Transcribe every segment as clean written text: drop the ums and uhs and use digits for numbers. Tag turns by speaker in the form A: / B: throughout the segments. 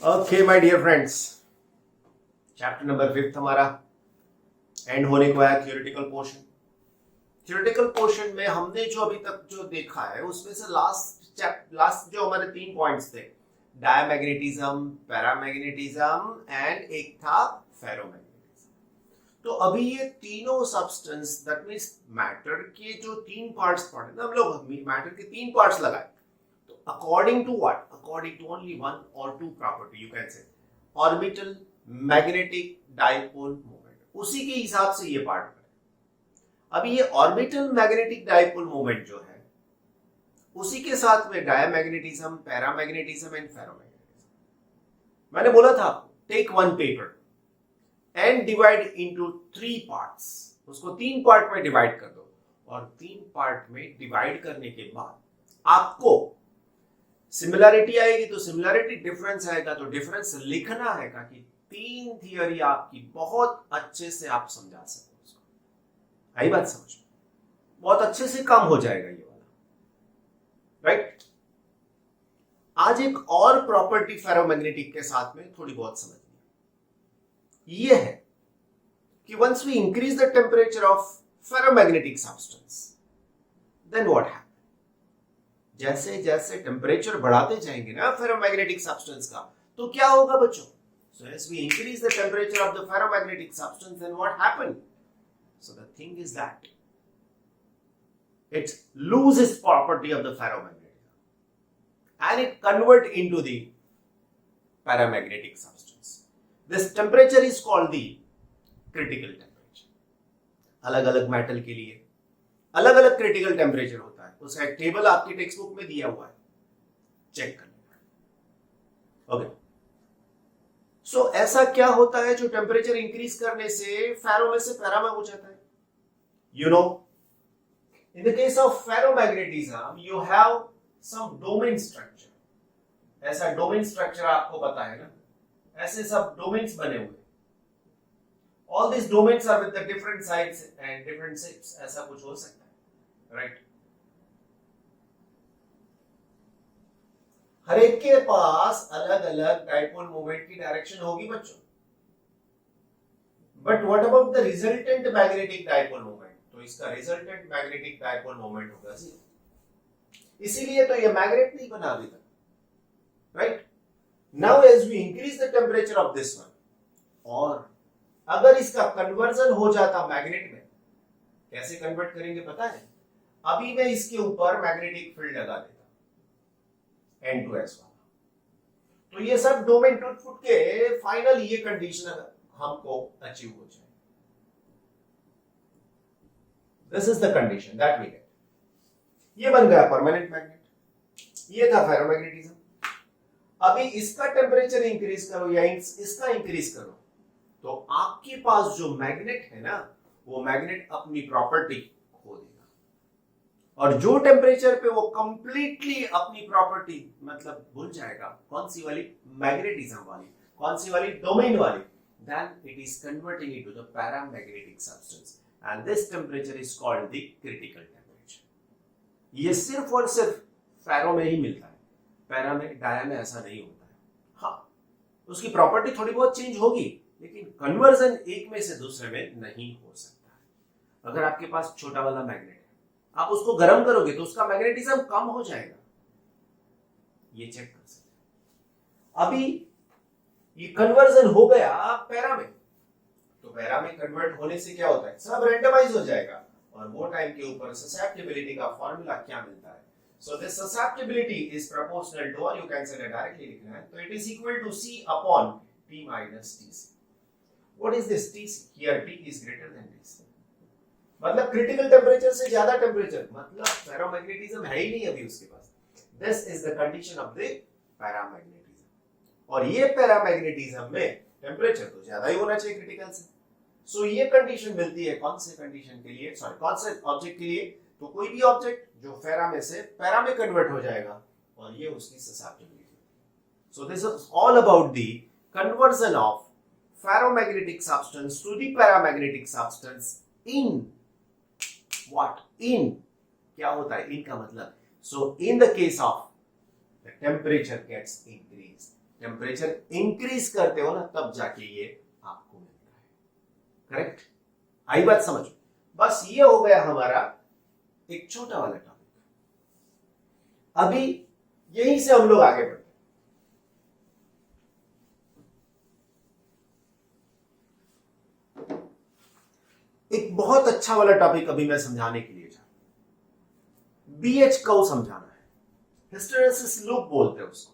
A: Okay my dear friends, chapter number 5 हमारा and होने को है। थ्योरेटिकल पोर्शन में हमने जो अभी तक जो देखा है उसमें से लास्ट जो हमारे 3 पॉइंट्स थे, डायमैग्नेटिज्म, पैरामैग्नेटिज्म एंड एक था फेरोमैग्नेटिज्म। तो अभी ये तीनों सब्सटेंस दैट मींस मैटर के जो 3 पार्ट्स पढ़े ना हम लोग, मैटर के 3 पार्ट्स लगाए। According to what? According to only one or two property, you can say orbital magnetic dipole moment. उसी के हिसाब से ये पार्ट है। अभी ये ऑर्बिटल मैग्नेटिक डाइपोल मोमेंट जो है उसी के साथ में डायमैग्नेटिज्म, पैरामैग्नेटिज्म एंड फेरोमैग्नेटिज्म। मैंने बोला था आपको, take one paper and divide into 3 parts. उसको 3 पार्ट में डिवाइड कर दो और 3 पार्ट में डिवाइड करने के बाद आपको सिमिलरिटी आएगी तो सिमिलरिटी, डिफरेंस आएगा तो डिफरेंस लिखना है ताकि 3 थियरी आपकी बहुत अच्छे से आप समझा सको उसको। आई बात समझ में? बहुत अच्छे से काम हो जाएगा ये वाला, राइट? आज एक और प्रॉपर्टी फेरोमैग्नेटिक के साथ में थोड़ी बहुत समझनी ये है कि once we increase the temperature of ferromagnetic substance then what happens. जैसे जैसे टेम्परेचर बढ़ाते जाएंगे ना फेरोमैग्नेटिक सब्सटेंस का, तो क्या होगा बच्चों? So as we increase the temperature of the ferromagnetic substance then what happen? So the thing is that it loses property of the ferromagnetism and it convert into the paramagnetic substance. This temperature is called the critical temperature. अलग अलग metal के लिए अलग अलग critical temperature होता है। उसका एक टेबल आपकी टेक्स्ट बुक में दिया हुआ है, चेक कर लेना। ओके, सो ऐसा क्या होता है जो टेम्परेचर इंक्रीज करने से फेरो में से पैरा में हो जाता है? You know, in the case of ferromagnetism you have some domain structure. ऐसा डोमेन स्ट्रक्चर आपको पता है ना, ऐसे सब डोमेन्स बने हुए। All these domains are with the different sides and different shapes. ऐसा कुछ हो सकता है, right? हर एक के पास अलग अलग डाइपोल मोमेंट की डायरेक्शन होगी बच्चों। But what about the resultant magnetic dipole moment? तो इसका रिजल्टेंट मैग्नेटिक डाइपोल मोमेंट होगा 0। इसीलिए तो ये मैग्नेट नहीं बना अभी तक, right? Now as we increase the temperature of this one, और अगर इसका कन्वर्जन हो जाता मैग्नेट में, कैसे कन्वर्ट करेंगे पता है? अभी मैं इसके ऊपर मैग्नेटिक फील्ड लगा देता N2S वाला, तो ये सब डोमेन टूट फुट के फाइनल ये कंडीशन हमको अचीव हो जाए। This is the condition that we get. ये बन गया परमानेंट मैग्नेट, ये था फेरोमैग्नेटिज्म। अभी इसका टेम्परेचर इंक्रीज करो या इसका इंक्रीज करो, तो आपके पास जो मैग्नेट है ना, वो मैग्नेट अपनी प्रॉपर्टी खो देगा। और जो टेम्परेचर पे वो कंप्लीटली अपनी प्रॉपर्टी मतलब भूल जाएगा, कौन सी वाली? मैग्नेटिज्म वाली। कौन सी वाली? डोमेन वाली। Then it is converting into the paramagnetic substance and this temperature is called the critical temperature. ये सिर्फ और सिर्फ फेरो में ही मिलता है, पैरा में, डाया में ऐसा नहीं होता है। हाँ, उसकी प्रॉपर्टी थोड़ी बहुत चेंज होगी, लेकिन कन्वर्जन एक में से दूसरे में नहीं हो सकता है। अगर आपके पास छोटा वाला मैग्नेट है, आप उसको गर्म करोगे तो उसका मैग्नेटिज्म कम हो जाएगा, ये चेक कर सकते हैं। अभी ये कन्वर्जन हो गया पैरा में, तो पैरा में कन्वर्ट होने से क्या होता है? सब रैंडमाइज हो जाएगा, और वो टाइम के ऊपर ससेप्टिबिलिटी का फॉर्मूला क्या मिलता है? So this susceptibility is proportional to, or you can say directly लिखना है, तो it is equal to C upon T minus TC. What is this TC? Here T is greater than TC. मतलब critical temperature से ज्यादा temperature, मतलब ferromagnetism है ही नहीं अभी उसके पास। This is the condition of the paramagnetism. और ये पैरामैग्नेटिज्म में टेम्परेचर तो ज्यादा ही होना चाहिए क्रिटिकल से। सो ये कंडीशन मिलती है कौन से कंडीशन के लिए? सॉरी, कौन से ऑब्जेक्ट के लिए? तो कोई भी ऑब्जेक्ट जो फेरा में से पैरा में कन्वर्ट हो जाएगा, और ये उसकी susceptibility. So this is all about the conversion of ferromagnetic substance to the paramagnetic substance in what? In क्या होता है? in का मतलब, so in the case of the temperature gets increased, temperature increase करते हो ना तब जाके ये आपको मिलता है। करेक्ट? आई बात समझ? बस ये हो गया हमारा एक छोटा वाला टॉपिक। अभी यहीं से हम लोग आगे बढ़ते हैं। एक बहुत अच्छा वाला टॉपिक अभी मैं समझाने के लिए जा रहा हूं। बीएच कर्व समझाना है। हिस्टेरेसिस लूप बोलते हैं उसको।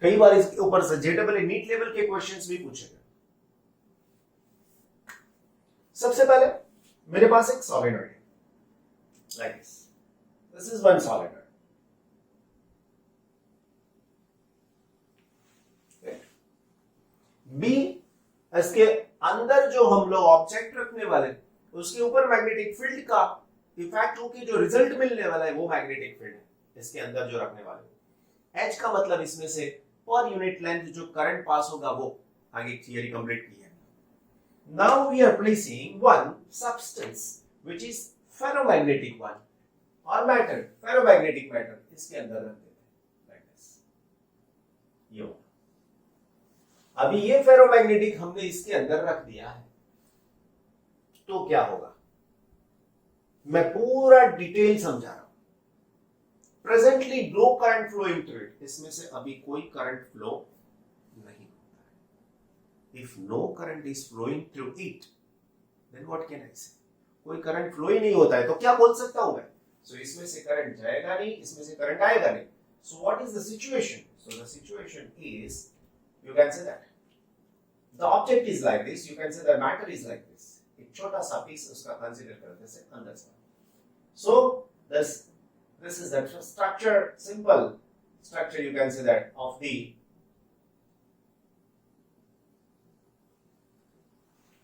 A: कई बार इसके ऊपर से जेडबल नीट लेवल के क्वेश्चंस भी पूछे गए। सबसे पहले मेरे पास एक सॉलिनॉइड है, like this is one solenoid. B, इसके अंदर जो हम लोग ऑब्जेक्ट रखने वाले उसके ऊपर मैग्नेटिक फील्ड का इफेक्ट होकर जो रिजल्ट मिलने वाला है वो मैग्नेटिक फील्ड है इसके अंदर जो रखने वाले। एच का मतलब इसमें से पर यूनिट लेंथ जो करंट पास होगा वो आगे थियरी कंप्लीट की है। Now we are placing one substance which is ferromagnetic one और मैटर, फेरोमैग्नेटिक मैटर इसके अंदर रख देते हैं लाइक दिस। ये अभी ये फेरोमैग्नेटिक हमने इसके अंदर रख दिया है तो क्या होगा, मैं पूरा डिटेल समझा रहा हूं। Presently no current flowing through it, इसमें से अभी कोई करंट फ्लो नहीं होता है। If no current is flowing through it then what can I say, कोई करंट फ्लो ही नहीं होता है तो क्या बोल सकता हूं मैं? सो इसमें से करंट जाएगा नहीं, इसमें से करंट आएगा नहीं। So what is the situation? So the situation is, you can say that the object is like this, you can say the matter is like this, एक छोटा सा पीस उसका कंसीडर करते से अंदर से। so this is the structure, simple structure you can say that of the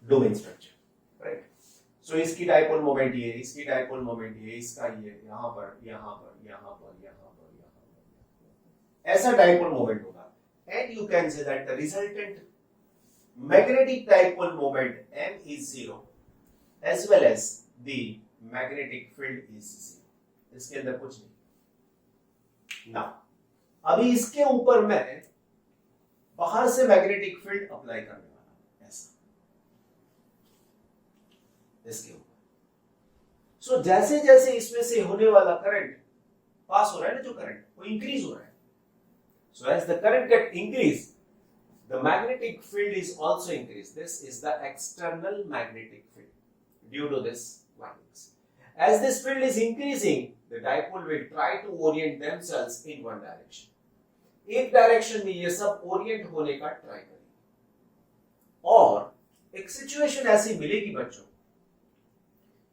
A: domain structure, right? so इसकी dipole moment ये, इसकी डाइपोल मोमेंट ये, इसका ये, यहां पर यहां पर यहां पर यहां पर यहां पर ऐसा डाइपोल मोमेंट होगा। And you can say that the resultant magnetic dipole moment M is 0 as well as the magnetic field is 0। इसके अंदर कुछ नहीं। Now, अभी इसके ऊपर मैं बाहर से मैग्नेटिक फील्ड अप्लाई करने वाला हूं ऐसा इसके ऊपर। सो जैसे जैसे इसमें से होने वाला करंट पास हो रहा है ना, जो करंट वो इंक्रीज हो रहा है। So as the current get increased, the magnetic field is also increased. This is the external magnetic field due to this windings. As this field is increasing, the dipole will try to orient themselves in one direction. एक direction में ये सब Orient होने का try करेंगे और एक situation ऐसी मिलेगी बच्चों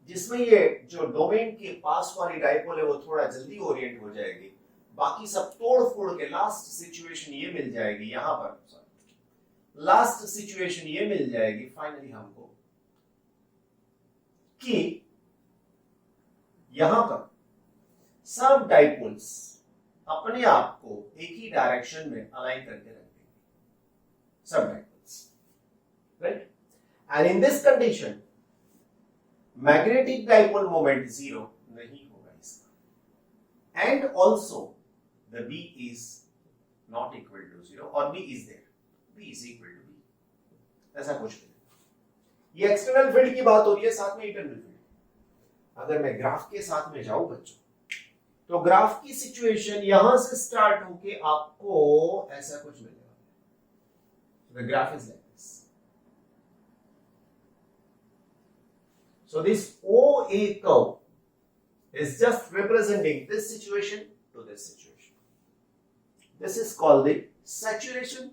A: जिसमें ये जो डोमेन के पास वाली डाइपोल है वो थोड़ा जल्दी ओरिएंट हो जाएगी, बाकी सब तोड़ फोड़ के लास्ट सिचुएशन ये मिल जाएगी यहां पर, लास्ट सिचुएशन ये मिल जाएगी फाइनली हमको कि यहां पर सब डाइपोल्स अपने आप को एक ही डायरेक्शन में अलाइन करके रख देंगे, सब dipoles, right? And in this condition magnetic dipole moment zero नहीं होगा इसका, and also the B is not equal to 0 or B is there, B is equal to B, ऐसा कुछ नहीं। ये एक्सटर्नल फील्ड की बात हो रही है, साथ में इंटरनल फील्ड। अगर मैं ग्राफ के साथ में जाऊं बच्चों तो ग्राफ की सिचुएशन यहां से स्टार्ट होके आपको ऐसा कुछ मिलेगा। the graph is like this, so this OA curve is just representing this situation to this situation. This is called the saturation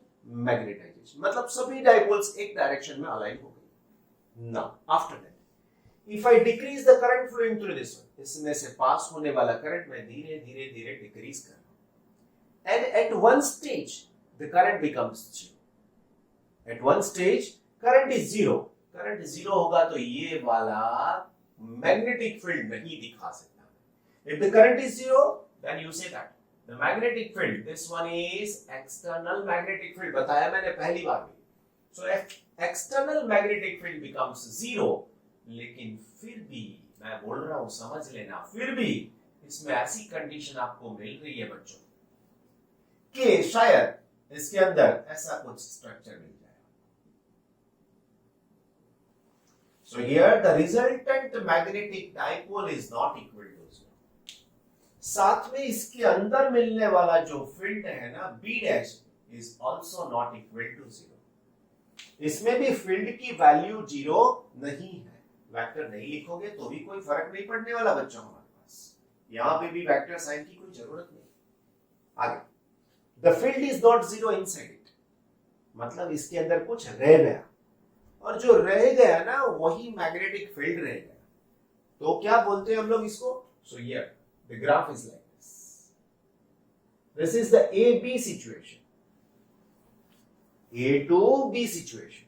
A: magnetization, मतलब सभी डाइपोल्स एक डायरेक्शन में अलाइन हो गई। Now after that, if I decrease the current flowing through this one, इसमें से पास होने वाला करंट मैं धीरे धीरे धीरे डिक्रीज कर रहा हूं, and at one stage the current becomes 0. At one stage current is 0. Current 0 होगा तो ये वाला मैग्नेटिक फील्ड नहीं दिखा सकता। If the current is 0, then you say that the magnetic field, this one is external magnetic field, बताया मैंने पहली बार भी। So external magnetic field becomes zero, लेकिन फिर भी मैं बोल रहा हूं समझ लेना, फिर भी इसमें ऐसी कंडीशन आपको मिल रही है बच्चों कि शायद इसके अंदर ऐसा कुछ स्ट्रक्चर मिल जाए। So here the resultant magnetic dipole is not equal to zero. साथ में इसके अंदर मिलने वाला जो फील्ड है ना B dash is also not equal to zero. इसमें भी फील्ड की वैल्यू जीरो नहीं है। वेक्टर नहीं लिखोगे तो भी कोई फर्क नहीं पड़ने वाला बच्चों हमारे पास, यहां पे भी वेक्टर साइन की कोई जरूरत नहीं। आगे, the field is not zero inside it, मतलब इसके अंदर कुछ रह गया, और जो रह गया ना वही मैग्नेटिक फील्ड रह गया। तो क्या बोलते हैं हम लोग इसको? So here the graph is like this, this is the A B situation, A to B situation।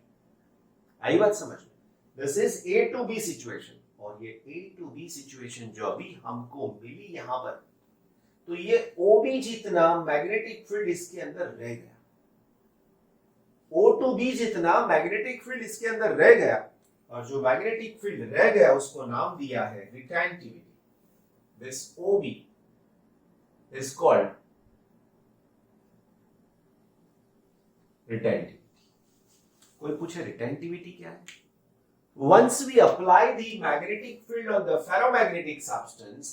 A: आई बात समझ में? This is A to B situation, और ये A to B सिचुएशन जो अभी हमको मिली यहां पर, तो ये OB जितना मैग्नेटिक फील्ड इसके अंदर रह गया, O to B जितना मैग्नेटिक फील्ड इसके अंदर रह गया, और जो मैग्नेटिक फील्ड रह गया उसको नाम दिया है retentivity. This OB is called retentivity। कोई पूछे retentivity क्या है? Once we apply the magnetic field on the ferromagnetic substance,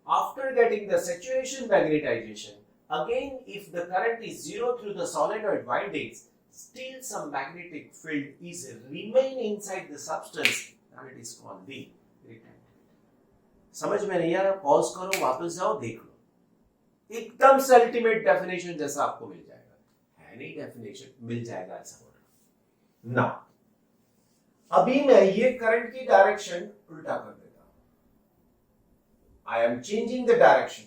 A: after getting the saturation magnetization, again if the current is zero through the solenoid windings, still some magnetic field is remain inside the substance, and it is called the retentivity। समझ में नहीं आया? Pause करो, वापस जाओ, देख लो, एकदम से अल्टीमेट डेफिनेशन जैसा आपको मिल जाएगा। है नहीं डेफिनेशन, मिल जाएगा ऐसा बोल रहा ना। अभी मैं ये करंट की डायरेक्शन उल्टा कर देता हूं, I am changing the direction,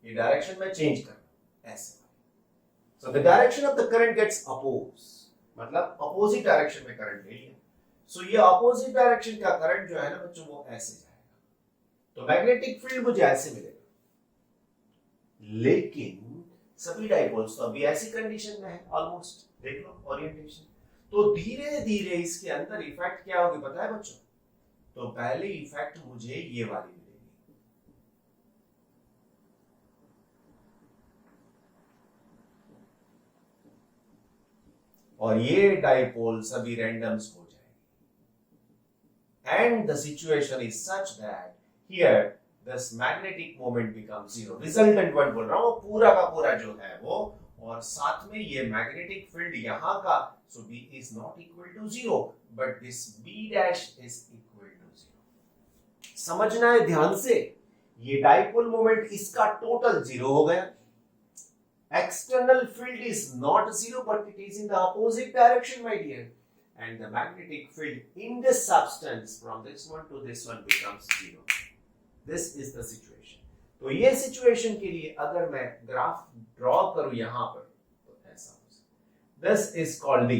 A: ये डायरेक्शन में चेंज कर रहा हूं ऐसे। So the direction of the current gets oppose, मतलब अपोजिट डायरेक्शन में करंट ले लिया। सो ये अपोजिट डायरेक्शन का करंट जो है ना बच्चों वो ऐसे जाएगा, तो मैग्नेटिक फील्ड मुझे ऐसे मिलेगा। लेकिन सभी डाइपोल्स तो अभी ऐसी कंडीशन में है ऑलमोस्ट, देख लो ओरिएंटेशन। तो धीरे धीरे इसके अंदर इफेक्ट क्या होगी पता है बच्चों? तो पहले इफेक्ट मुझे ये वाली मिलेगी, और ये डाइपोल सभी रैंडम्स हो जाएंगे, and the situation is such that here this magnetic moment becomes zero। Resultant word बोल रहा हूं, पूरा का पूरा जो है वो, और साथ में ये मैग्नेटिक फील्ड यहां का, so B is not equal to zero, but this B dash is equal to zero। समझना है ध्यान से, ये डाइपोल मोमेंट इसका टोटल जीरो हो गया। External field is not zero, but it is in the opposite direction my dear, and the magnetic field in this substance from this one to this one becomes zero। This is the situation। तो ये situation के लिए अगर मैं graph draw करूं यहां पर, तो ऐसा हो सकता है। This is called the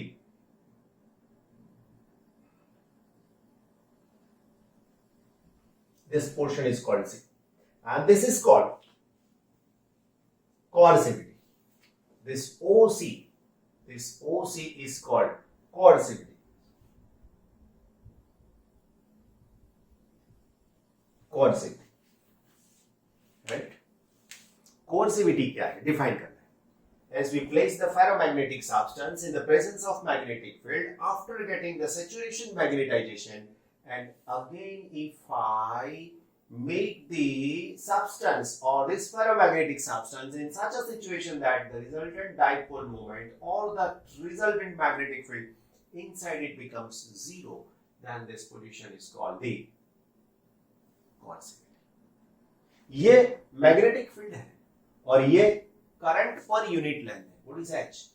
A: this portion is called C, and this is called coercivity। This OC is called coercivity। कोर्सिविटी, right? कोर्सिविटी क्या है? डिफाइन करना है। As we place the ferromagnetic substance in the presence of magnetic field after getting the saturation magnetization, and again if I make the substance or this ferromagnetic substance in such a situation that the resultant dipole moment or the resultant magnetic field inside it becomes zero, then this position is called the coercivity। ये magnetic field है और ये current per unit length है। What is H?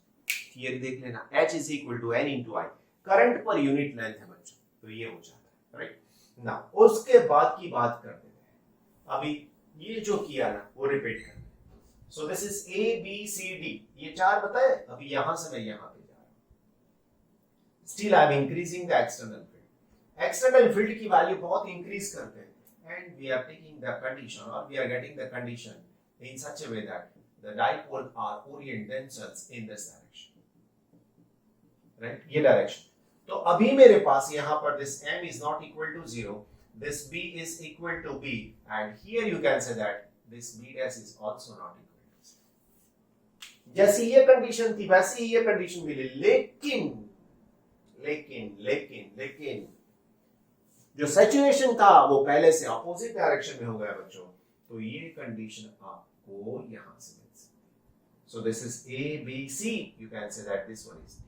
A: ये देख लेना, H is equal to N into I, current per unit length है बच्चों, तो ये हो जाता है, राइट ना। उसके बाद की बात करते हैं, अभी ये जो किया ना वो रिपीट करना है। So this is A B C D, ये चार बताए, अभी यहां से मैं यहां पे जा रहा हूं। Still I am increasing the external field. External field की वैल्यू बहुत इंक्रीज करते हैं, and we are taking the condition, or we are getting the condition in such a way that the dipoles are orient themselves in this direction। Right, ये direction. तो अभी मेरे पास यहां पर this m is not equal to 0, this b is equal to b, and here you can say that this b dash is also not equal to 0। जैसी ये condition थी वैसी ही ये कंडीशन मिली, लेकिन लेकिन लेकिन लेकिन जो सैचुरेशन था वो पहले से अपोजिट डायरेक्शन में हो गया बच्चों, तो ये कंडीशन आपको यहां से मिल सकती है। So this is a b c, you can say that this one is d।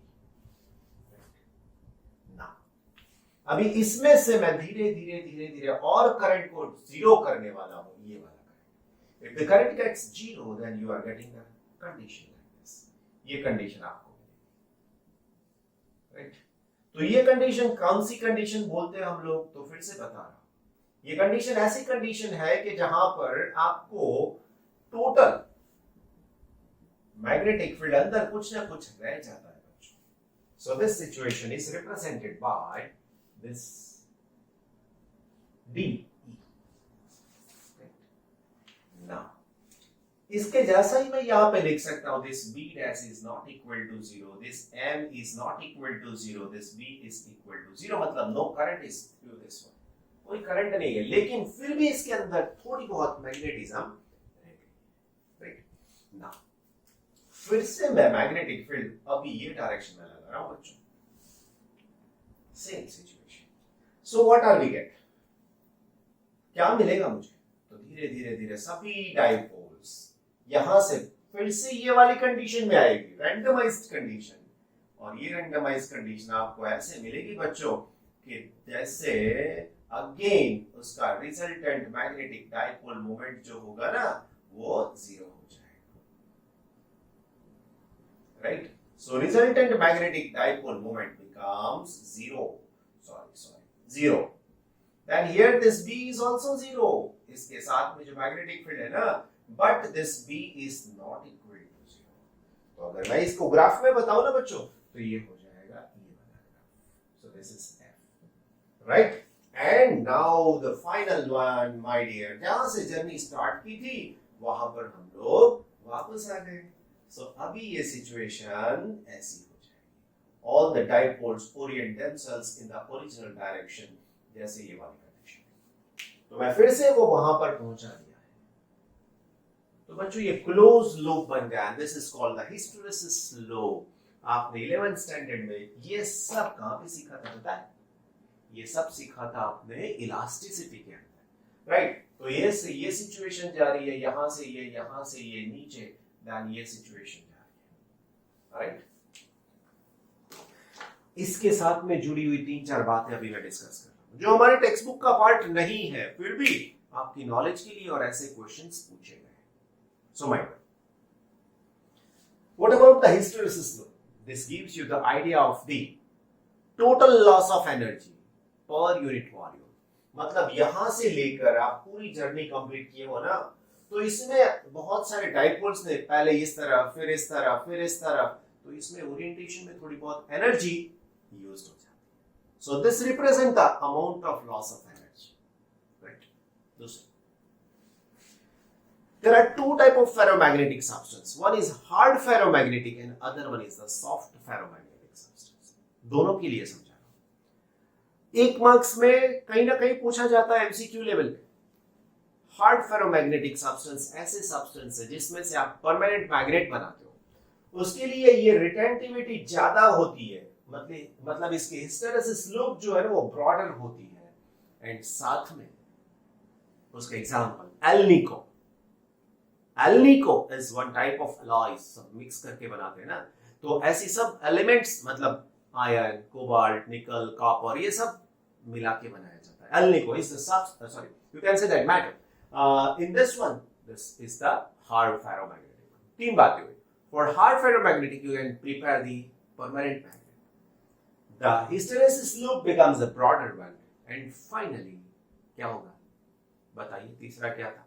A: अभी इसमें से मैं धीरे धीरे धीरे धीरे और करंट को जीरो करने वाला हूं, ये वाला current. If the current gets zero then you are getting the condition like this, ये कंडीशन आपको मिलेगी, राइट। तो ये कंडीशन कौन सी कंडीशन बोलते हैं हम लोग, तो फिर से बता रहा हूं, ये कंडीशन ऐसी कंडीशन है कि जहां पर आपको टोटल मैग्नेटिक फील्ड अंदर कुछ ना कुछ रह जाता है बच्चों। So this situation is represented by this D। Now, इसके जैसा ही मैं यहां पे लिख सकता हूं, this B dash is not equal to 0, this M is not equal to 0, this B is equal to 0, मतलब no current is through this one, कोई करंट नहीं है, लेकिन फिर भी इसके अंदर थोड़ी बहुत मैग्नेटिज्म है, राइट। ना फिर से मैं मैग्नेटिक फील्ड अभी ये डायरेक्शन में लगा रहा हूं बच्चों, same situation. So what are we get, क्या मिलेगा मुझे, तो धीरे धीरे धीरे सभी डाइपोल्स यहां से फिर से ये वाली कंडीशन में आएगी, रैंडमाइज्ड कंडीशन। और ये रैंडमाइज्ड कंडीशन आपको ऐसे मिलेगी बच्चों कि जैसे अगेन उसका रिजल्टेंट मैग्नेटिक डाइपोल मोमेंट जो होगा ना वो जीरो हो जाएगा, right. So resultant magnetic dipole moment becomes zero, zero, then here this B is also zero, इसके साथ में जो मैग्नेटिक फील्ड है ना, but this B is not equal to 0। तो अगर मैं इसको ग्राफ में बताऊं ना बच्चों, तो ये हो जाएगा ये वाला graph. So this is F, right? And now the final one, my dear, जहां से जर्नी स्टार्ट की थी वहां पर हम लोग वापस आ गए। So अभी ये सिचुएशन ऐसी हो जाएगी, all the dipoles orient themselves in the original direction, जैसे ये वाली कंडीशन। तो मैं फिर से वो वहां पर पहुंचा दिया है। तो बच्चों ये क्लोज लूप बन गया, this is called the hysteresis law. आपने 11th स्टैंडर्ड में ये सब कहां पे सीखा था पता है? ये सब सीखा था आपने इलास्टिसिटी के अंदर, राइट। तो ये सिचुएशन जा रही है, यहां से ये नीचे, देन ये सिचुएशन जा रही है, राइट। इसके साथ में जुड़ी हुई 3-4 बातें अभी मैं डिस्कस कर रहा हूं जो हमारे टेक्स्ट बुक का पार्ट नहीं है, फिर भी आपकी नॉलेज के लिए और ऐसे क्वेश्चंस पूछे गए। So my what about the hysteresis law? This gives you the idea of the total loss of energy per unit volume. मतलब यहां से लेकर आप पूरी जर्नी कंप्लीट किए हो ना, तो इसमें बहुत सारे डाइपोल्स ने पहले इस तरफ, फिर इस तरफ, फिर इस तरफ, तो इसमें ओरिएंटेशन में थोड़ी बहुत एनर्जी used हो जाती है। So this represent the amount of loss of energy, right? There are two type of ferromagnetic substance. One is hard ferromagnetic and other one is the soft ferromagnetic substance. दोनों के लिए समझा रहा हूं। एक मार्क्स में कहीं ना कहीं पूछा जाता है एमसीक्यू लेवल पे। हार्ड फेरोमैग्नेटिक सब्सटेंस ऐसे सब्सटेंस है जिसमें से आप परमानेंट मैग्नेट बनाते हो, उसके लिए ये रिटेंटिविटी ज्यादा होती है, मतलब इसकी हिस्टैरिसीस लूप जो है ना वो ब्रॉडर होती है, एंड साथ में उसका example alnico is one type of alloys, सब मिक्स करके बनाते हैं ना, तो ऐसी सब एलिमेंट्स मतलब आयरन, कोबाल्ट, निकल, कॉपर, ये सब मिला के बनाया जाता है। Alnico is the you can say that matter in this one, this is the hard ferromagnetic। तीन बातें हुई। For hard ferromagnetic you can prepare the permanent magnet, the hysteresis loop becomes the broader one, and finally क्या होगा बताइए? तीसरा क्या था?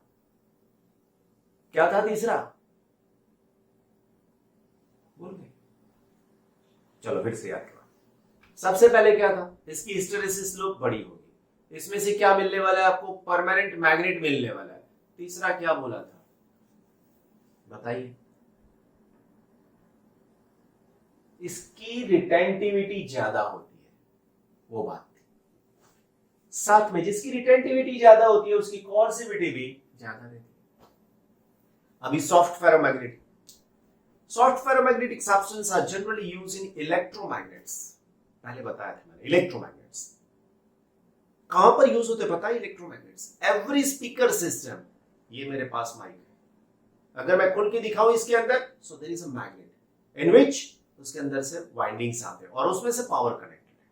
A: क्या था तीसरा? भूल गए? चलो फिर से याद करो। सबसे पहले क्या था? इसकी हिस्टेरेसिस लूप बड़ी होगी, इसमें से क्या मिलने वाला है आपको? परमानेंट मैग्नेट मिलने वाला है। तीसरा क्या बोला था बताइए? इसकी रिटेंटिविटी ज्यादा होती है, वो बात थी। साथ में जिसकी रिटेंटिविटी ज्यादा होती है उसकी कॉर्सिविटी भी ज्यादा रहती है। अभी soft ferromagnetic, soft ferromagnetic substance are generally used in electromagnets. पहले बताया था मैंने, इलेक्ट्रोमैग्नेट्स कहां पर यूज होते पता है? इलेक्ट्रोमैग्नेट्स। एवरी स्पीकर सिस्टम, ये मेरे पास माइक है, अगर मैं खोल के दिखाऊं इसके अंदर, so there is a magnet in which, उसके अंदर से वाइंडिंग्स आते हैं और उसमें से पावर कनेक्टेड है।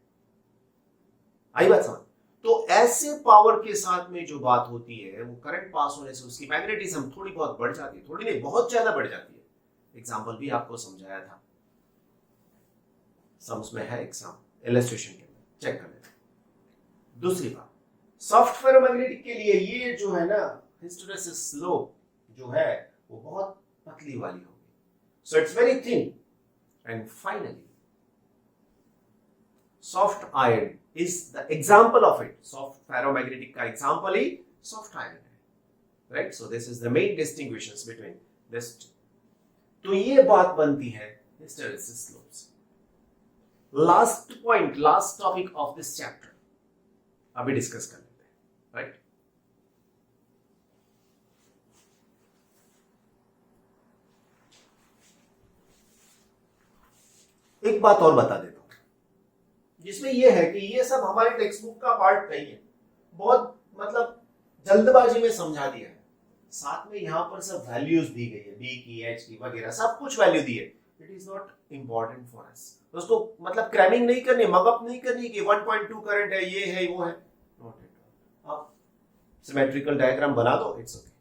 A: आई बात समझ? तो ऐसे पावर के साथ में जो बात होती है, वो करंट पास होने से उसकी मैग्नेटिज्म थोड़ी बहुत बढ़ जाती है, थोड़ी नहीं बहुत ज्यादा बढ़ जाती है। एग्जाम्पल भी आपको समझाया था, सम्स में है एग्जाम इलस्ट्रेशन के अंदर, चेक कर लेते हैं। दूसरी बात, सॉफ्ट फेरोमैग्नेटिक के लिए ये जो है ना हिस्टेरेसिस स्लोप जो है वो बहुत पतली वाली होगी, so it's very thin. And finally soft iron is the example of it. Soft ferromagnetic का example ही soft iron है, right? So this is the main distinctions between this two. तो ये बात बनती है hysteresis slopes. Last point, last topic of this chapter अभी discuss कर लेते हैं, right? एक बात और बता देता हूं, जिसमें ये है कि ये सब हमारे टेक्स्ट बुक का पार्ट नहीं है, बहुत मतलब जल्दबाजी में समझा दिया है। साथ में यहाँ पर सब वैल्यूज दी गई है, बी की, एच की वगैरह सब कुछ वैल्यू दी है। It is not important for us, उसको मतलब क्रैमिंग नहीं करनी, मगअप नहीं करनी कि 1.2 करंट है, ये है वो है, नॉट एट ऑल। आप सिमेट्रिकल डायग्राम बना दो, it's okay,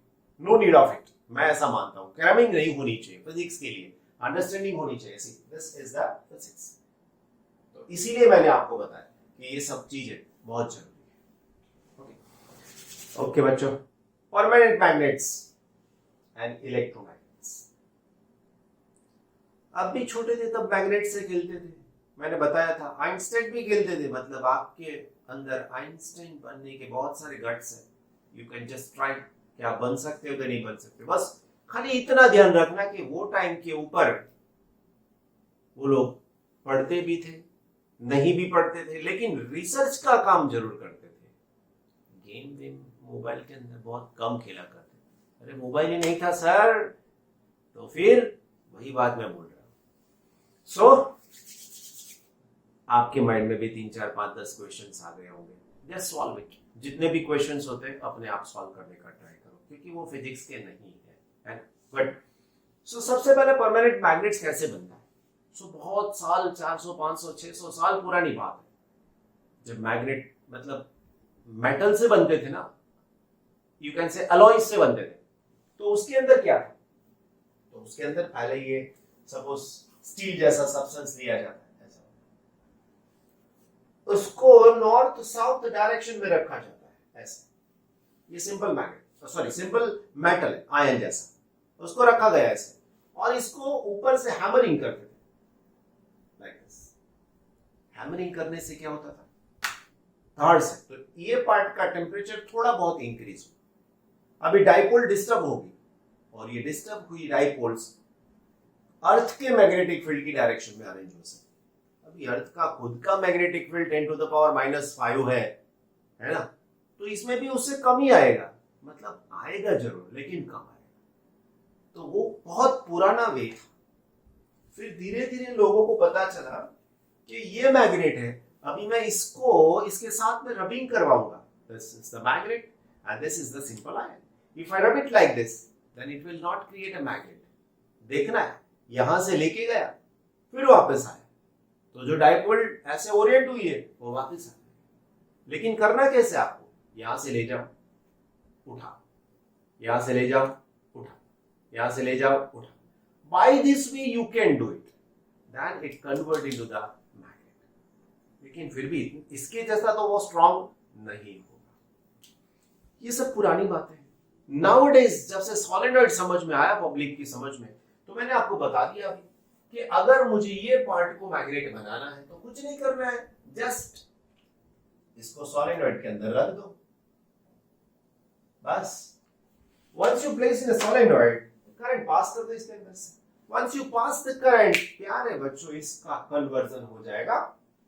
A: no need of it. मैं ऐसा मानता हूँ, क्रैमिंग नहीं होनी चाहिए फिजिक्स के लिए, अंडरस्टैंडिंग होनी चाहिए। This is the physics. तो इसीलिए मैंने आपको बताया कि ये सब चीजें बहुत जरूरी है। ओके बच्चों, परमानेंट मैग्नेट्स एंड इलेक्ट्रोमैग्नेट्स। अब भी छोटे थे तब मैग्नेट से खेलते थे, मैंने बताया था। आइंस्टाइन भी खेलते थे, मतलब आपके अंदर आइंस्टाइन बनने के बहुत सारे गट्स हैं। यू कैन जस्ट ट्राई कि आप बन सकते हो कि नहीं बन सकते। बस खाली इतना ध्यान रखना कि वो टाइम के ऊपर वो लोग पढ़ते भी थे, नहीं भी पढ़ते थे, लेकिन रिसर्च का काम जरूर करते थे। गेम वेम मोबाइल के अंदर बहुत कम खेला करते थे। अरे मोबाइल ही नहीं था सर, तो फिर वही बात मैं बोल रहा हूं। सो आपके माइंड में भी 3 4 5 10 क्वेश्चंस आ गए होंगे, जस्ट सॉल्व इट। जितने भी क्वेश्चंस होते हैं अपने आप सॉल्व करने का ट्राई करो, क्योंकि वो फिजिक्स के नहीं है। बट सो सबसे पहले परमानेंट मैग्नेट्स कैसे बनता है? सो बहुत साल, 400 500 600 साल पुरानी बात है, जब मैग्नेट मतलब मेटल से बनते थे ना, यू कैन से अलॉयज से बनते थे। तो उसके अंदर क्या था? तो उसके अंदर पहले ये सपोज स्टील जैसा सब्सटेंस लिया जाता है, ऐसा उसको नॉर्थ साउथ डायरेक्शन में रखा जाता है, ऐसे। ये simple magnet, sorry simple metal है, आयन जैसा, उसको रखा गया ऐसे, और इसको ऊपर से हैमरिंग करते थे, लाइक दिस। हैमरिंग करने से क्या होता था? थर्ड से तो ये पार्ट का टेम्परेचर थोड़ा बहुत इंक्रीज हो। अभी डाइपोल डिस्टर्ब होगी, और ये डिस्टर्ब हुई डाइपोल्स अर्थ के मैग्नेटिक फील्ड की डायरेक्शन में अरेंज हो सकते। अभी अर्थ का खुद का मैग्नेटिक फील्ड 10⁻⁵ है ना, तो इसमें भी उससे कम ही आएगा, मतलब आएगा जरूर लेकिन कम आएगा। तो वो बहुत पुराना वे था। फिर धीरे धीरे लोगों को पता चला कि ये मैग्नेट है, अभी मैं इसको इसके साथ में रबिंग करवाऊंगा। This is the magnet and this is the simple iron. If I rub it like this then it will not create a magnet. देखना है, यहां से लेके गया फिर वापस आया, तो जो डाइपोल ऐसे ओरिएंट हुई है वो वापस आ गई। लेकिन करना कैसे आपको? यहां से ले जाओ, उठा, यहां से ले जाओ, उठा, यहां से ले जाओ, उठा। By this way you can do it, then it convert into the magnet. लेकिन फिर भी इसके जैसा तो वो स्ट्रॉन्ग नहीं होगा। ये सब पुरानी बातें हैं। नाउअडेज जब से सॉलिनॉइड समझ में आया, पब्लिक की समझ में, तो मैंने आपको बता दिया अभी कि अगर मुझे ये पार्ट को मैग्नेट बनाना है तो कुछ नहीं करना है, जस्ट इसको सॉलिनॉइड के अंदर रख दो, बस। Once you place in a solenoid, current pass कर दो इसके अंदर से, once you pass the current, प्यारे बच्चों, इसका कन्वर्जन हो जाएगा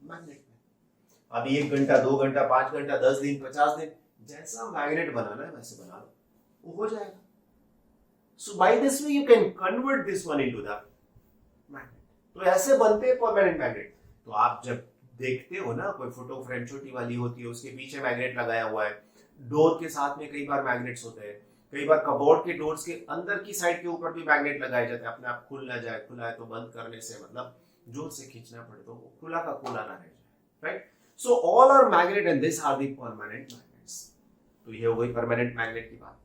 A: मैग्नेट में। अभी 1 घंटा, 2 घंटा, 5 घंटा, 10 दिन, 50 दिन, जैसा मैग्नेट बनाना है वैसे बना लो, वो हो जाएगा। So by this way you can convert this one into the magnet. तो ऐसे बनते हैं परमानेंट मैग्नेट। तो आप जब देखते हो ना, कोई फोटो फ्रेम छोटी वाली होती है, उसके पीछे मैग्नेट लगाया हुआ है, डोर के साथ में कई बार मैग्नेट्स होते हैं, कई बार कबोर्ड के डोर्स के अंदर की साइड के ऊपर भी मैग्नेट लगाए जाते हैं, अपने आप खुल ना जाए, खुला है तो बंद करने से मतलब जोर से खींचना पड़े तो वो खुला का खुला ना रह जाए, right. So all are magnet and this are the permanent magnets. तो ये हो गई परमानेंट मैग्नेट की बात।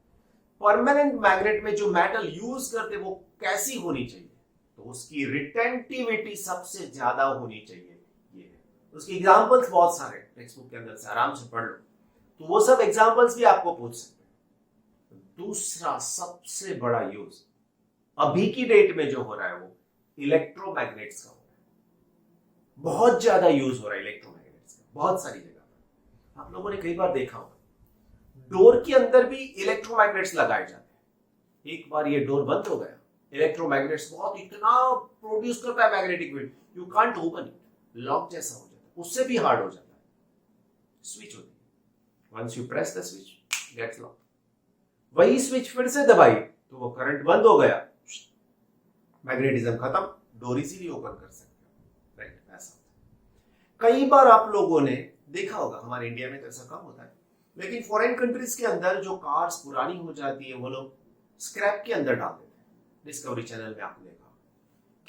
A: परमानेंट मैग्नेट में जो मेटल यूज करते वो कैसी होनी चाहिए, तो उसकी रिटेंटिविटी सबसे ज्यादा होनी चाहिए। ये है उसकी एग्जांपल्स बहुत सारे टेक्स्ट बुक के अंदर से आराम से पढ़ लो, तो वो सब एग्जांपल्स भी आपको पूछ सकते हैं। दूसरा सबसे बड़ा यूज अभी की डेट में जो हो रहा है वो इलेक्ट्रोमैग्नेट्स का हो रहा है। बहुत ज्यादा यूज हो रहा है इलेक्ट्रोमैग्नेट्स का, बहुत सारी जगह पर। आप लोगों ने कई बार देखा होगा डोर के अंदर भी इलेक्ट्रोमैग्नेट्स लगाए जाते हैं। एक बार ये डोर बंद हो गया, इलेक्ट्रोमैग्नेट्स बहुत इतना प्रोड्यूस करता है magnetic field, you can't open it, lock जैसा हो जाता है, उससे भी हार्ड हो जाता है। स्विच होती है, once you press the switch gets lock, वही स्विच फिर से दबाई तो वो करंट बंद हो गया, मैग्नेटिज्म खत्म, डोर इजीली ओपन कर सकते हो, राइट। ऐसा कई बार आप लोगों ने देखा होगा, हमारे इंडिया में तो ऐसा कम होता है, लेकिन फॉरेन कंट्रीज के अंदर जो कार्स पुरानी हो जाती है वो लोग स्क्रैप के अंदर डाल देते हैं। डिस्कवरी चैनल में आपने देखा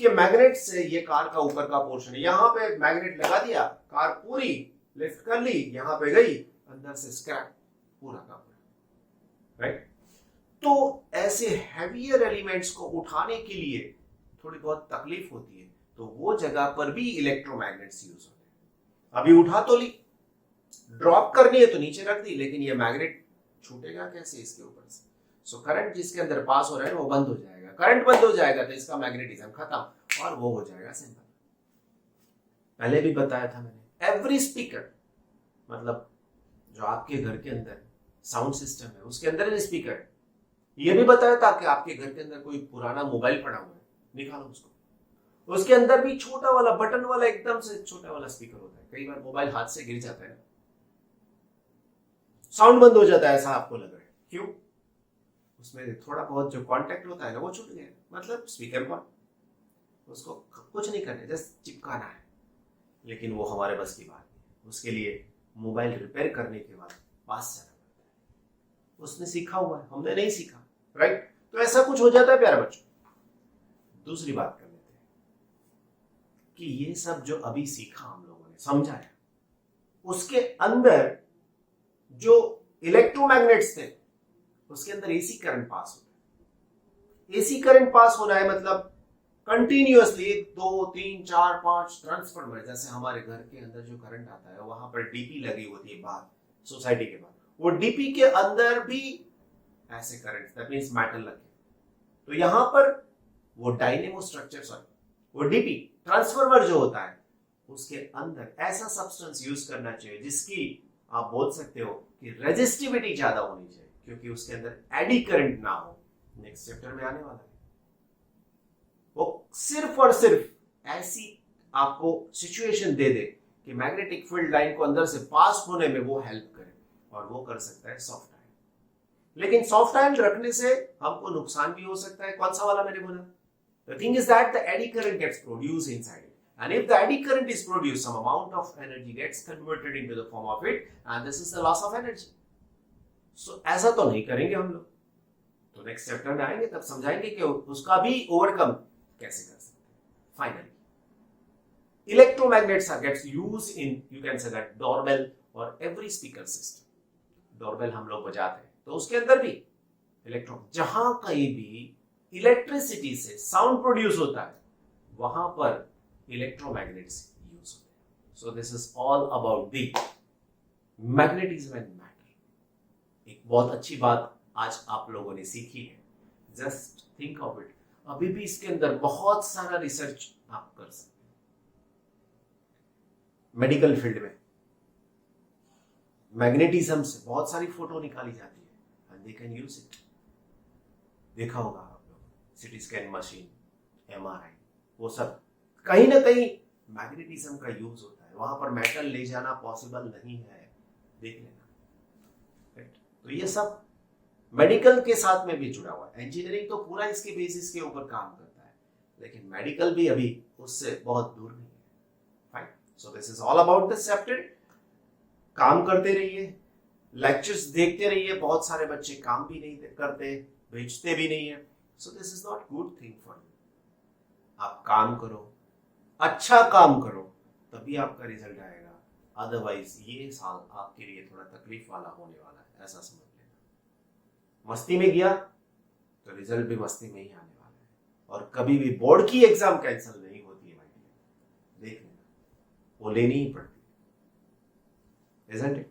A: कि मैग्नेट से ये कार का ऊपर का पोर्शन है, यहाँ पे मैग्नेट लगा दिया, कार पूरी लिफ्ट कर ली, यहाँ पे गई, अंदर से स्क्रैप पूरा का पूरा, राइट। तो ऐसे हैवियर एलिमेंट्स को उठाने के लिए थोड़ी बहुत तकलीफ होती है, तो वो जगह पर भी इलेक्ट्रोमैग्नेट्स यूज होते हैं। अभी उठा तो ली, ड्रॉप करनी है तो नीचे रख दी, लेकिन ये मैग्नेट छूटेगा कैसे इसके ऊपर से। सो करंट जिसके अंदर पास हो रहा है वो बंद हो जाएगा, करंट बंद हो जाएगा तो इसका मैग्नेटिज्म खत्म और वो हो जाएगा सिंपल। पहले भी बताया था मैंने, एवरी स्पीकर, मतलब जो आपके घर के अंदर साउंड सिस्टम है उसके अंदर स्पीकर है। ये भी बताया था कि आपके घर के अंदर कोई पुराना मोबाइल पड़ा हुआ है, निकालो उसको, उसके अंदर भी छोटा वाला बटन वाला एकदम से छोटा वाला स्पीकर होता है। कई बार मोबाइल हाथ से गिर जाता है, साउंड बंद हो जाता है, ऐसा आपको लग रहा है, क्यों? उसमें थोड़ा बहुत जो कांटेक्ट होता है ना वो छूट गया, मतलब स्पीकर पर उसको कुछ नहीं करना, जस्ट चिपकाना है। लेकिन वो हमारे बस की बात नहीं, उसके लिए मोबाइल रिपेयर करने के बाद पास जाना पड़ता है। उसने सीखा हुआ है, हमने नहीं सीखा, राइट। तो ऐसा कुछ हो जाता है प्यारे बच्चों। दूसरी बात कर लेते हैं कि ये सब जो अभी सीखा हम लोगों ने, समझाया, उसके अंदर जो इलेक्ट्रोमैग्नेट्स थे उसके अंदर एसी करंट पास होता है। एसी करंट पास हो रहा है मतलब कंटिन्यूअसली 1 2 3 4 5 ट्रांसफार्मर, जैसे हमारे घर के अंदर जो करंट आता है वहां पर डीपी लगी होती है बाहर सोसाइटी के बाहर, वो डीपी के अंदर भी ऐसे करंट, दैट मींस मेटल लगे। तो यहां पर वो डायनेमो स्ट्रक्चर, सॉरी वो डीपी ट्रांसफार्मर जो होता है उसके अंदर ऐसा सब्सटेंस यूज करना चाहिए जिसकी आप बोल सकते हो कि रेजिस्टिविटी ज्यादा होनी चाहिए, क्योंकि उसके अंदर एडी करंट ना हो। नेक्स्ट चैप्टर में आने वाला है। वो सिर्फ और सिर्फ ऐसी आपको सिचुएशन दे दे कि मैग्नेटिक फील्ड लाइन को अंदर से पास होने में वो हेल्प करे, और वो कर सकता है सॉफ्ट आयन। लेकिन सॉफ्ट आयन रखने से हमको नुकसान भी हो सकता है। कौन सा वाला मैंने बोला? The thing is that the eddy current gets produced inside it, and if the eddy current is produced, some amount of energy gets converted into the form of it, and this is the loss of energy. So ऐसा तो नहीं करेंगे हम लोग, तो next chapter में आएंगे तब समझाएंगे कि उसका भी ओवरकम कैसे कर सकते हैं। Finally electromagnets gets used in, you can say that, doorbell or every speaker system. Doorbell हम लोग बजाते हैं तो उसके अंदर भी इलेक्ट्रॉन, जहां कहीं भी इलेक्ट्रिसिटी से साउंड प्रोड्यूस होता है वहां पर इलेक्ट्रोमैग्नेट्स यूज होते हैं। सो this is all about the magnetism and matter. एक बहुत अच्छी बात आज आप लोगों ने सीखी है, जस्ट थिंक ऑफ इट। अभी भी इसके अंदर बहुत सारा रिसर्च आप कर सकते हैं। मेडिकल फील्ड में मैग्नेटिज्म से बहुत सारी फोटो निकाली जाती है, and they can use it. देखा होगा आप लोग, सिटी स्कैन मशीन, MRI, वो सब कहीं ना कहीं मैग्नेटिज्म का यूज होता है, वहां पर मेटल ले जाना पॉसिबल नहीं है, देख लेना, राइट। तो ये सब मेडिकल के साथ में भी जुड़ा हुआ है। इंजीनियरिंग तो पूरा इसके बेसिस के ऊपर काम करता है, लेकिन मेडिकल भी अभी उससे बहुत दूर नहीं है। Fine, so this is all about this chapter. काम करते रहिए, लेक्चर्स देखते रहिए। बहुत सारे बच्चे काम भी नहीं करते, भेजते भी नहीं है, so this is not good thing for you. आप काम करो, अच्छा काम करो, तभी आपका रिजल्ट आएगा। अदरवाइज ये साल आपके लिए थोड़ा तकलीफ वाला होने वाला है, ऐसा समझ लेना। मस्ती में गया तो रिजल्ट भी मस्ती में ही आने वाला है, और कभी भी बोर्ड की एग्जाम कैंसिल नहीं होती है भाई, देख लेना, वो लेनी ही पड़ती है, isn't it?